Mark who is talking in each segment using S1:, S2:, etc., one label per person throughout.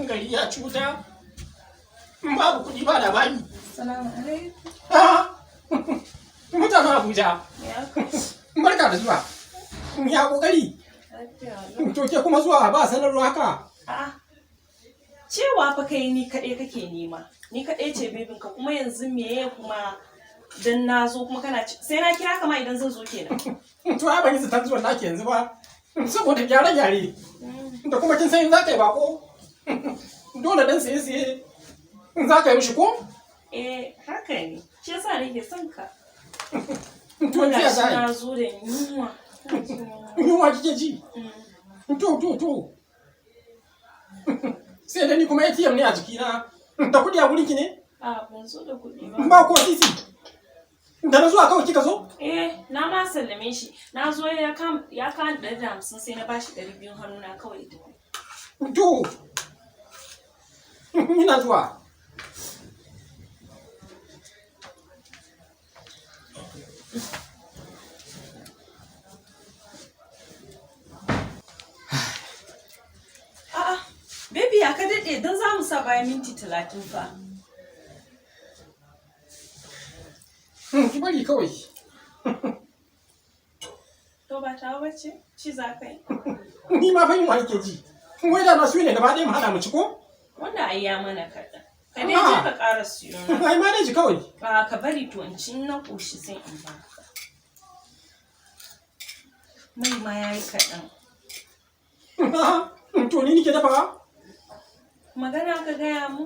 S1: Gari ya cuta. Babu kuɗi ba labari.
S2: Salamu alaikum.
S1: Mutanen Abuja. Barka da zuwa. Ya kokari. To ke kuma zuwa ba sanarwa haka.
S2: A'a. Cewa fa kai ni kaɗai kake nema. Ni kaɗai ce bebinka kuma yanzu meye kuma dan na zo kuma kana sai na kira ka ma idan zan zo kenan.
S1: To ai ban yi zaton zuwan naki yanzu ba. Saboda gyare-gyare. Da kuma kin san za ka yi bako. Dole dan siye-siye. Za ka yi mishi ko?
S2: Haka ne. Shi yasa nake son ka.
S1: To yanzu ya zai.
S2: Na zo da yunwa.
S1: Yunwa kike ji? To. Sai da ni kuma ATM ne a jikina. Da kuɗi a gurinki ne?
S2: A ban zo da kuɗi ba.
S1: Ba ko sisi. Da na zuwa kawai kika zo?
S2: Na ma sallame shi. Na zo ya kan 150 sai na bashi 200 hannuna kawai da.
S1: To. Ina zuwa.
S2: Baby ya ka daɗe don za mu sa bayan minti 30 fa.
S1: Ki bari kawai.
S2: To ba ta bace ci za ka yi.
S1: Ni ma fa yin wani ke ji. Wai da na su ne gaba ɗaya mu haɗa mu ci ko?
S2: Wanda ai ya mana kaɗan. Ka dai je ka ƙara siyo na.
S1: Ai ma ji kawai.
S2: Ba ka bari to in ci na ƙoshi sai in ba ka. Mai ma ya yi kaɗan.
S1: To ni nike dafawa?
S2: Magana ka gaya mu?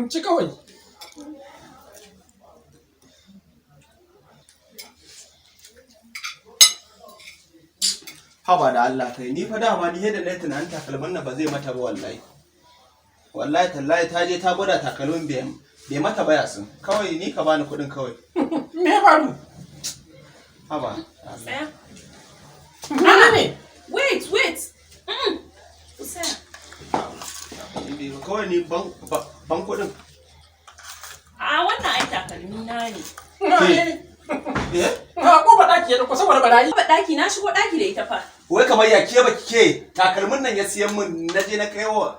S1: Ci kawai.
S3: Haba da Allah kai ni fa dama ni yadda na tunanin takalmin nan ba zai mata ba wallahi. Wallahi tallahi ta je ta gwada takalmin bai mata ba yasin. Kawai ni ka bani kuɗin kawai.
S1: Me ya faru?
S3: Haba.
S2: Tsaya.
S1: Ne?
S2: Wait. Tsaya.
S3: Kawai ni ban kuɗin.
S2: A wannan ai takalmi na ne.
S1: Ko ba ɗaki ya ɗauko saboda barayi.
S2: Ba ɗaki na shigo ɗaki da ita fa.
S3: Wai kamar ya ke baki ke takalmin nan ya siyan min na je na kai wa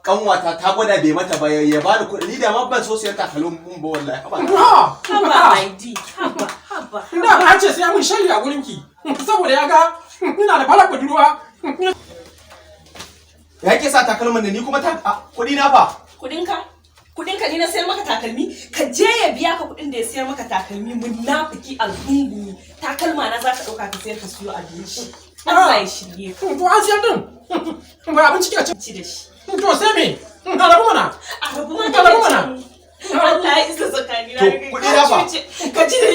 S3: kanwata ta gwada bai mata ba ya bani kuɗi ni da ma ban so siyan takalmin mun ba wallahi.
S2: Haba my D. Haba.
S1: Da na ce sai mun shirya gurin ki. Saboda ya ga ina da falar budurwa.
S3: Ya ke sa takalmin nan ni kuma kuɗi na fa.
S2: Kuɗinka ni na sayar maka takalmi ka je ya biya ka kuɗin da ya sayar maka takalmi munafiki alhungumi takalma na zaka ɗauka ka sayar ka siyo abinci Allah ya shirye ka.
S1: To an siyar din. Ba abinci kika
S2: ci da shi.
S1: To sai me? Arabu mana.
S2: Arabu mana. Allah ya isa tsakani na.
S3: To kuɗi na fa.
S2: Ka ci da